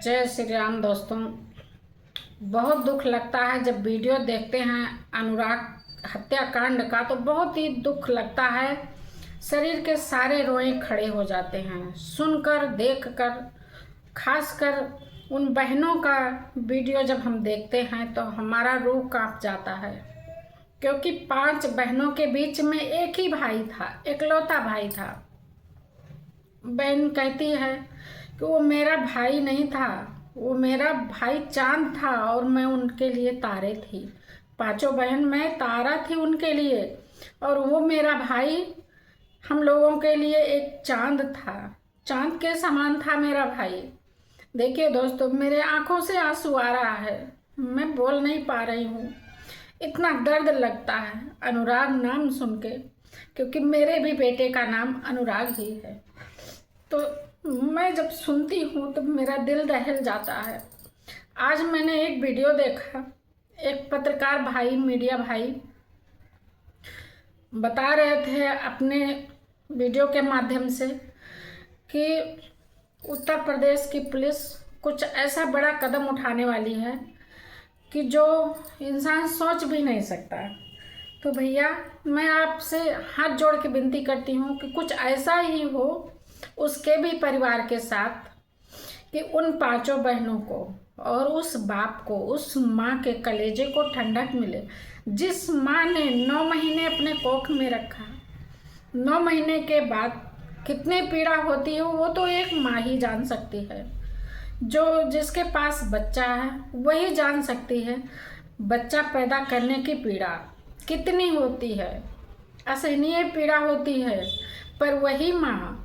जय श्री राम दोस्तों। बहुत दुख लगता है जब वीडियो देखते हैं अनुराग हत्याकांड का, तो बहुत ही दुख लगता है। शरीर के सारे रोए खड़े हो जाते हैं सुनकर, देखकर। खासकर उन बहनों का वीडियो जब हम देखते हैं तो हमारा रूह कांप जाता है, क्योंकि 5 बहनों के बीच में एक ही भाई था, इकलौता भाई था। बहन कहती है कि वो मेरा भाई नहीं था, वो मेरा भाई चांद था और मैं उनके लिए तारे थी। 5 बहन मैं तारा थी उनके लिए, और वो मेरा भाई हम लोगों के लिए एक चांद था, चांद के समान था मेरा भाई। देखिए दोस्तों, मेरे आंखों से आंसू आ रहा है, मैं बोल नहीं पा रही हूँ। इतना दर्द लगता है अनुराग नाम सुन के, क्योंकि मेरे भी बेटे का नाम अनुराग ही है। तो मैं जब सुनती हूँ तो मेरा दिल दहल जाता है। आज मैंने एक वीडियो देखा, एक पत्रकार भाई, मीडिया भाई बता रहे थे अपने वीडियो के माध्यम से कि उत्तर प्रदेश की पुलिस कुछ ऐसा बड़ा कदम उठाने वाली है कि जो इंसान सोच भी नहीं सकता। तो भैया, मैं आपसे हाथ जोड़ के विनती करती हूँ कि कुछ ऐसा ही हो उसके भी परिवार के साथ, कि उन 5 बहनों को और उस बाप को, उस माँ के कलेजे को ठंडक मिले। जिस माँ ने 9 महीने अपने कोख में रखा, 9 महीने के बाद कितनी पीड़ा होती है वो तो एक माँ ही जान सकती है। जो जिसके पास बच्चा है वही जान सकती है बच्चा पैदा करने की पीड़ा कितनी होती है, असहनीय पीड़ा होती है। पर वही माँ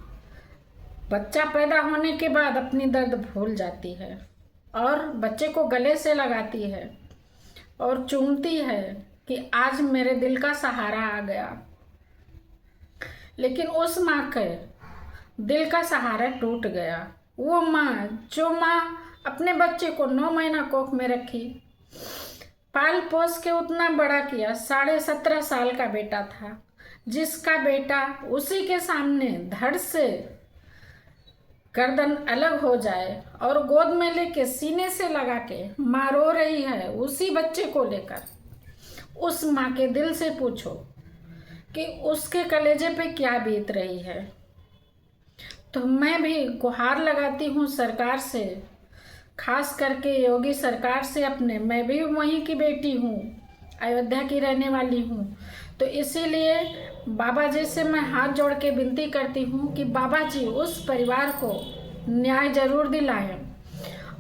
बच्चा पैदा होने के बाद अपनी दर्द भूल जाती है और बच्चे को गले से लगाती है और चूमती है कि आज मेरे दिल का सहारा आ गया। लेकिन उस माँ के दिल का सहारा टूट गया। वो माँ, जो माँ अपने बच्चे को 9 महीना कोख में रखी, पाल पोस के उतना बड़ा किया, 17.5 साल का बेटा था, जिसका बेटा उसी के सामने धड़ से गर्दन अलग हो जाए और गोद में लेके सीने से लगा के माँ रो रही है उसी बच्चे को लेकर। उस माँ के दिल से पूछो कि उसके कलेजे पे क्या बीत रही है। तो मैं भी गुहार लगाती हूँ सरकार से, खास करके योगी सरकार से अपने। मैं भी वहीं की बेटी हूँ, अयोध्या की रहने वाली हूँ। तो इसीलिए बाबा जी से मैं हाथ जोड़ के विनती करती हूँ कि बाबा जी उस परिवार को न्याय जरूर दिलाएं।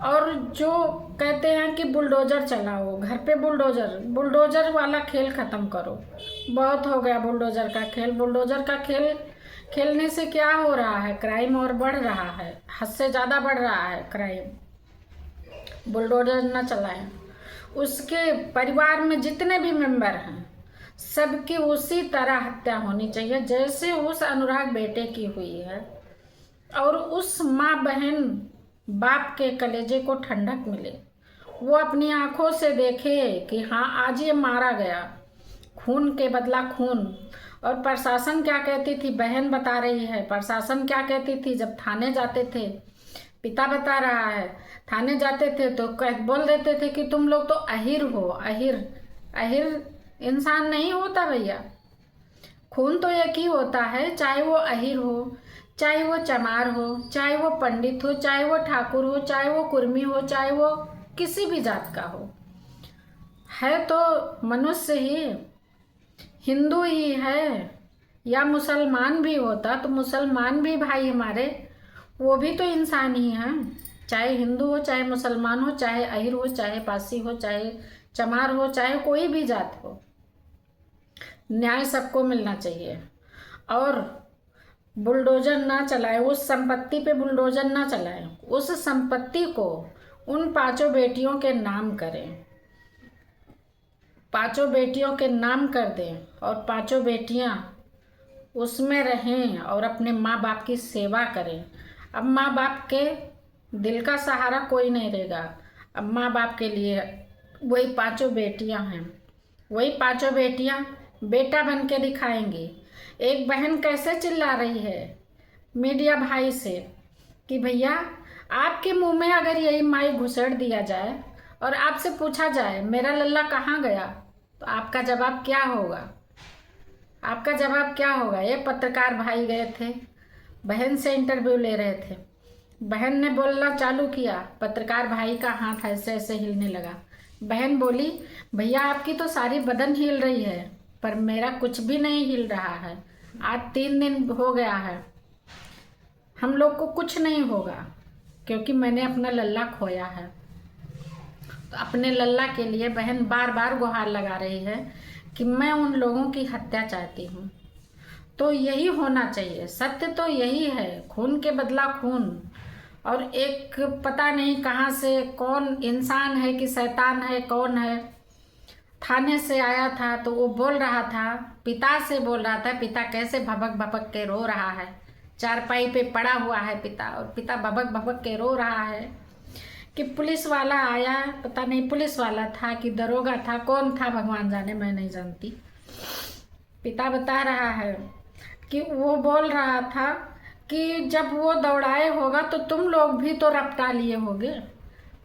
और जो कहते हैं कि बुलडोजर चलाओ, घर पे बुलडोजर वाला खेल ख़त्म करो। बहुत हो गया बुलडोजर का खेल। बुलडोजर का खेल खेलने से क्या हो रहा है, क्राइम और बढ़ रहा है, हद से ज़्यादा बढ़ रहा है क्राइम। बुलडोजर न चलाएं। उसके परिवार में जितने भी मेंबर हैं सबकी उसी तरह हत्या होनी चाहिए जैसे उस अनुराग बेटे की हुई है, और उस माँ बहन बाप के कलेजे को ठंडक मिले। वो अपनी आंखों से देखे कि हाँ, आज ये मारा गया, खून के बदला खून। और प्रशासन क्या कहती थी, बहन बता रही है, प्रशासन क्या कहती थी जब थाने जाते थे, पिता बता रहा है, थाने जाते थे तो बोल देते थे कि तुम लोग तो अहिर हो। अहिर इंसान नहीं होता भैया, खून तो एक ही होता है, चाहे वो अहिर हो, चाहे वो चमार हो, चाहे वो पंडित हो, चाहे वो ठाकुर हो, चाहे वो कुर्मी हो, चाहे वो किसी भी जात का हो, है तो मनुष्य ही, हिंदू ही है। या मुसलमान भी होता तो मुसलमान भी भाई हमारे, वो भी तो इंसान ही हैं। चाहे हिंदू हो, चाहे मुसलमान हो, चाहे अहिर हो, चाहे पासी हो, चाहे चमार हो, चाहे कोई भी जात हो, न्याय सबको मिलना चाहिए। और बुलडोजर ना चलाएं, उस संपत्ति पे बुलडोजर ना चलाएं। उस संपत्ति को उन 5 बेटियों के नाम करें, 5 बेटियों के नाम कर दें, और 5 बेटियां उसमें रहें और अपने माँ बाप की सेवा करें। अब माँ बाप के दिल का सहारा कोई नहीं रहेगा। अब माँ बाप के लिए वही 5 बेटियां हैं, वही 5 बेटियां बेटा बन के दिखाएंगी। एक बहन कैसे चिल्ला रही है मीडिया भाई से कि भैया आपके मुंह में अगर यही माई घुसेड़ दिया जाए और आपसे पूछा जाए मेरा लल्ला कहाँ गया, तो आपका जवाब क्या होगा? आपका जवाब क्या होगा? ये पत्रकार भाई गए थे, बहन से इंटरव्यू ले रहे थे, बहन ने बोलना चालू किया, पत्रकार भाई का हाथ ऐसे ऐसे हिलने लगा। बहन बोली, भैया आपकी तो सारी बदन हिल रही है, पर मेरा कुछ भी नहीं हिल रहा है। आज 3 दिन हो गया है, हम लोग को कुछ नहीं होगा, क्योंकि मैंने अपना लल्ला खोया है। तो अपने लल्ला के लिए बहन बार बार गुहार लगा रही है कि मैं उन लोगों की हत्या चाहती हूँ। तो यही होना चाहिए, सत्य तो यही है, खून के बदला खून। और एक पता नहीं कहाँ से कौन इंसान है कि शैतान है, कौन है, थाने से आया था तो वो बोल रहा था, पिता से बोल रहा था, पिता कैसे भबक भबक के रो रहा है, चारपाई पे पड़ा हुआ है पिता, और पिता भबक भबक के रो रहा है कि पुलिस वाला आया, पता नहीं पुलिस वाला था कि दरोगा था, कौन था भगवान जाने, मैं नहीं जानती। पिता बता रहा है कि वो बोल रहा था कि जब वो दौड़ाए होगा तो तुम लोग भी तो रपटा लिए होगे।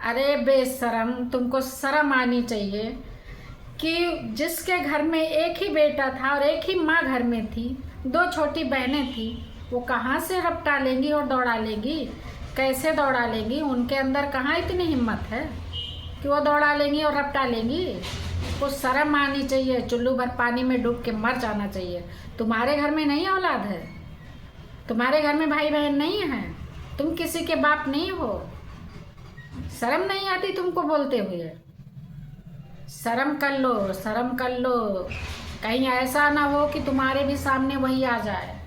अरे बेशरम, तुमको शर्म आनी चाहिए कि जिसके घर में एक ही बेटा था और एक ही माँ घर में थी, 2 छोटी बहनें थी, वो कहाँ से रपटा लेंगी और दौड़ा लेंगी? कैसे दौड़ा लेंगी? उनके अंदर कहाँ इतनी हिम्मत है कि वो दौड़ा लेंगी और रपटा लेंगी? को शर्म आनी चाहिए, चुल्लू भर पानी में डूब के मर जाना चाहिए। तुम्हारे घर में नहीं औलाद है, तुम्हारे घर में भाई बहन नहीं है, तुम किसी के बाप नहीं हो, शर्म नहीं आती तुमको बोलते हुए? शर्म कर लो, शर्म कर लो। कहीं ऐसा ना हो कि तुम्हारे भी सामने वही आ जाए,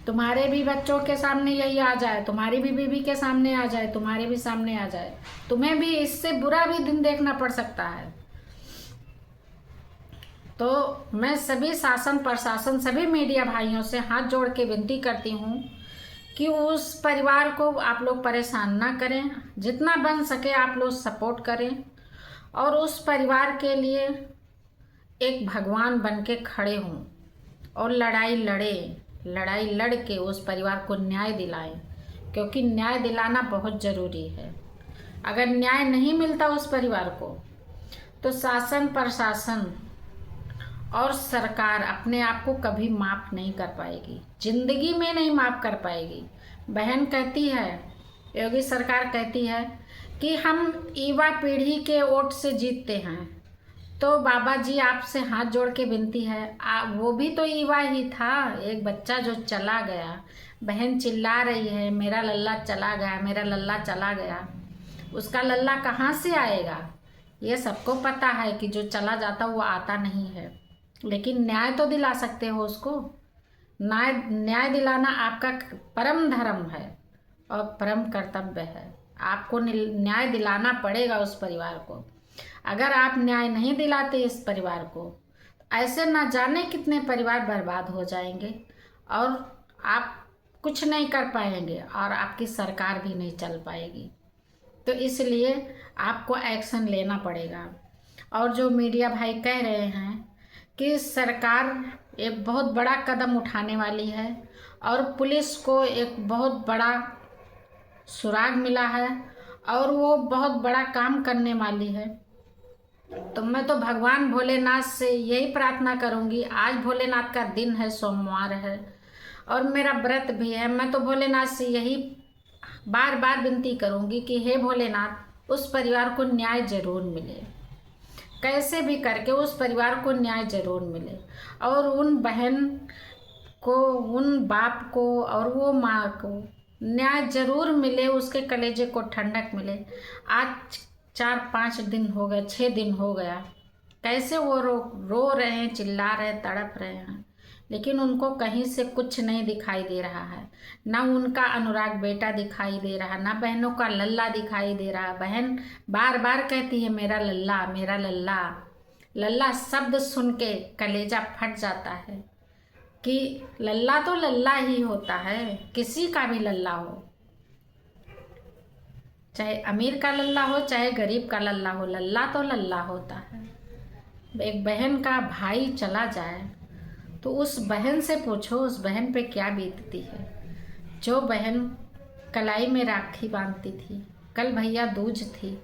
तुम्हारे भी बच्चों के सामने यही आ जाए, तुम्हारी भी बीवी के सामने आ जाए, तुम्हारे भी सामने आ जाए, तुम्हें भी इससे बुरा भी दिन देखना पड़ सकता है। तो मैं सभी शासन प्रशासन, सभी मीडिया भाइयों से हाथ जोड़ के विनती करती हूँ कि उस परिवार को आप लोग परेशान ना करें, जितना बन सके आप लोग सपोर्ट करें और उस परिवार के लिए एक भगवान बन के खड़े हों और लड़ाई लड़ के उस परिवार को न्याय दिलाएं, क्योंकि न्याय दिलाना बहुत ज़रूरी है। अगर न्याय नहीं मिलता उस परिवार को तो शासन प्रशासन और सरकार अपने आप को कभी माफ़ नहीं कर पाएगी, जिंदगी में नहीं माफ़ कर पाएगी। बहन कहती है, योगी सरकार कहती है कि हम युवा पीढ़ी के वोट से जीतते हैं, तो बाबा जी आपसे हाथ जोड़ के विनती है, वो भी तो युवा ही था, एक बच्चा जो चला गया। बहन चिल्ला रही है मेरा लल्ला चला गया, मेरा लल्ला चला गया। उसका लल्ला कहाँ से आएगा? ये सबको पता है कि जो चला जाता वो आता नहीं है, लेकिन न्याय तो दिला सकते हो उसको। न्याय दिलाना आपका परम धर्म है और परम कर्तव्य है। आपको न्याय दिलाना पड़ेगा उस परिवार को। अगर आप न्याय नहीं दिलाते इस परिवार को, ऐसे ना जाने कितने परिवार बर्बाद हो जाएंगे और आप कुछ नहीं कर पाएंगे और आपकी सरकार भी नहीं चल पाएगी। तो इसलिए आपको एक्शन लेना पड़ेगा। और जो मीडिया भाई कह रहे हैं कि सरकार एक बहुत बड़ा कदम उठाने वाली है और पुलिस को एक बहुत बड़ा सुराग मिला है और वो बहुत बड़ा काम करने वाली है, तो मैं तो भगवान भोलेनाथ से यही प्रार्थना करूंगी। आज भोलेनाथ का दिन है, सोमवार है और मेरा व्रत भी है। मैं तो भोलेनाथ से यही बार बार विनती करूंगी कि हे भोलेनाथ, उस परिवार को न्याय जरूर मिले, कैसे भी करके उस परिवार को न्याय जरूर मिले और उन बहन को, उन बाप को और वो माँ को न्याय जरूर मिले, उसके कलेजे को ठंडक मिले। आज 4-5 दिन हो गए, 6 दिन हो गया, कैसे वो रो रहे हैं, चिल्ला रहे हैं, तड़प रहे हैं, लेकिन उनको कहीं से कुछ नहीं दिखाई दे रहा है। ना उनका अनुराग बेटा दिखाई दे रहा, ना बहनों का लल्ला दिखाई दे रहा। बहन बार बार कहती है मेरा लल्ला, मेरा लल्ला। लल्ला शब्द सुन के कलेजा फट जाता है कि लल्ला तो लल्ला ही होता है, किसी का भी लल्ला हो, चाहे अमीर का लल्ला हो चाहे गरीब का लल्ला हो, लल्ला तो लल्ला होता है। एक बहन का भाई चला जाए तो उस बहन से पूछो उस बहन पे क्या बीतती है। जो बहन कलाई में राखी बांधती थी, कल भैया दूज थी।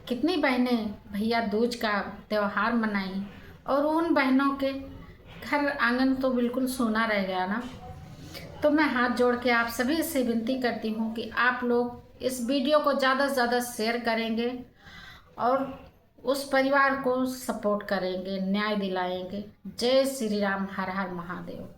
कितनी बहनें भैया दूज का त्यौहार मनाई और उन बहनों के घर आंगन तो बिल्कुल सूना रह गया ना। तो मैं हाथ जोड़ के आप सभी से विनती करती हूँ कि आप लोग इस वीडियो को ज़्यादा से ज़्यादा शेयर करेंगे और उस परिवार को सपोर्ट करेंगे, न्याय दिलाएंगे। जय श्री राम, हर हर महादेव।